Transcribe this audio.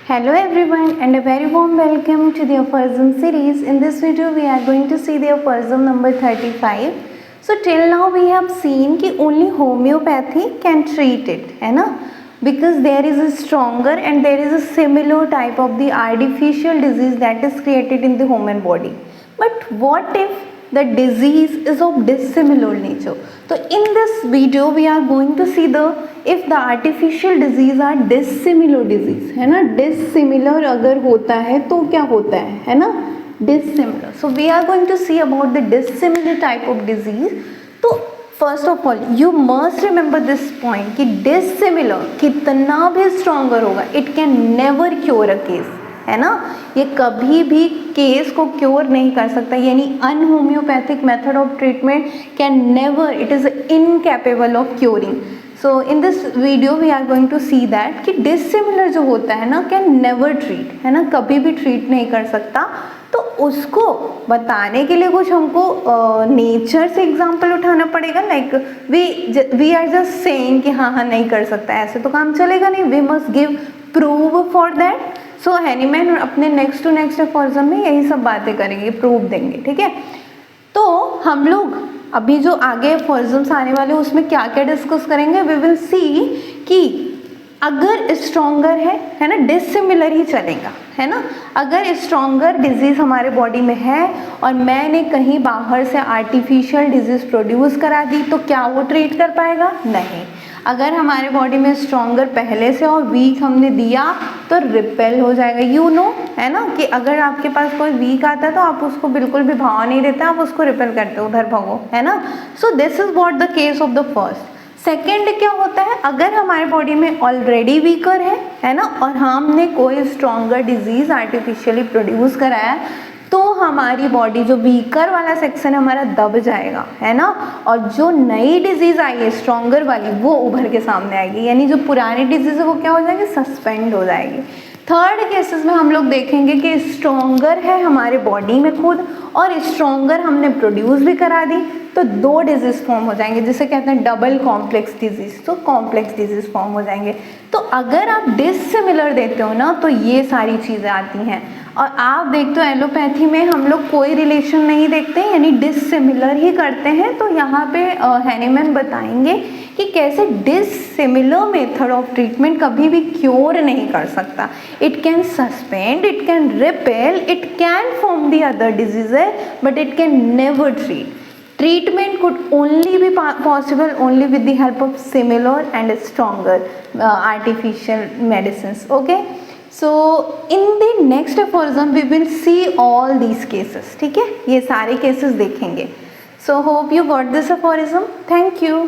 Hello everyone and a very warm welcome to the aphorism series. In this video we are going to see the aphorism number 35. So till now we have seen कि only homeopathy can treat it, है ना? Because there is a stronger and there is a similar type of the artificial disease that is created in the human body. But what if the disease is of dissimilar nature? So in this video we are going to see if the artificial disease are dissimilar disease, है ना? Dissimilar अगर होता है तो क्या होता है ना? Dissimilar. So we are going to see about the dissimilar type of disease. तो first of all you must remember this point कि dissimilar कितना भी stronger होगा, it can never cure a case, है ना? ये कभी भी केस को क्योर नहीं कर सकता, यानी unhomoeopathic method of treatment can never, it is incapable of curing. So in this video we are going to see that कि डिसिमिलर जो होता है ना कैन नेवर ट्रीट, है ना, कभी भी ट्रीट नहीं कर सकता. तो उसको बताने के लिए कुछ हमको नेचर से एग्जाम्पल उठाना पड़ेगा. Like we are just saying कि हाँ नहीं कर सकता, ऐसे तो काम चलेगा नहीं. We must give prove for that. So Hahnemann अपने नेक्स्ट टू नेक्स्ट अपॉर्जम में यही सब बातें करेंगे, प्रूफ देंगे, ठीक है. तो हम लोग अभी जो आगे अपॉर्जम्स आने वाले हैं उसमें क्या क्या डिस्कस करेंगे. वी विल सी कि अगर स्ट्रॉन्गर है ना, डिसिमिलर ही चलेगा, है ना. अगर स्ट्रॉन्गर डिजीज़ हमारे बॉडी में है और मैंने कहीं बाहर से आर्टिफिशियल डिजीज़ प्रोड्यूस करा दी तो क्या वो ट्रीट कर पाएगा? नहीं. अगर हमारे बॉडी में स्ट्रॉन्गर पहले से और वीक हमने दिया तो रिपेल हो जाएगा. यू नो, है ना, कि अगर आपके पास कोई वीक आता है तो आप उसको बिल्कुल भी भाव नहीं देते, आप उसको रिपेल करते हो, उधर भागो, है ना. So this is what the case of the first. Second क्या होता है, अगर हमारे बॉडी में ऑलरेडी वीकर है ना, और हमने कोई स्ट्रॉन्गर डिजीज़ आर्टिफिशियली प्रोड्यूस कराया तो हमारी बॉडी जो वीकर वाला सेक्शन है हमारा दब जाएगा, है ना, और जो नई डिजीज़ आई है स्ट्रॉन्गर वाली वो उभर के सामने आएगी, यानी जो पुरानी डिजीज़ है वो क्या हो जाएगी, सस्पेंड हो जाएगी. थर्ड केसेस में हम लोग देखेंगे कि स्ट्रॉन्गर है हमारे बॉडी में खुद और स्ट्रॉन्गर हमने प्रोड्यूस भी करा दी तो दो डिजीज़ फॉर्म हो जाएंगे, जिसे कहते हैं डबल कॉम्प्लेक्स डिजीज़. तो कॉम्प्लेक्स डिजीज़ फॉर्म हो जाएंगे. तो अगर आप डिसिमिलर देते हो ना तो ये सारी चीज़ें आती हैं. और आप देखते हो एलोपैथी में हम लोग कोई रिलेशन नहीं देखते, यानी डिसिमिलर ही करते हैं. तो यहाँ पे हैनीमैन बताएंगे कि कैसे डिसिमिलर मेथड ऑफ ट्रीटमेंट कभी भी क्योर नहीं कर सकता. It can suspend, it can repel, it can form the other diseases but it can never treat. Treatment could only be possible only with the help of similar and stronger artificial medicines. Okay, so in the next aphorism we will see all these cases. ठीक है, ये सारे cases देखेंगे. So hope you got this aphorism. Thank you.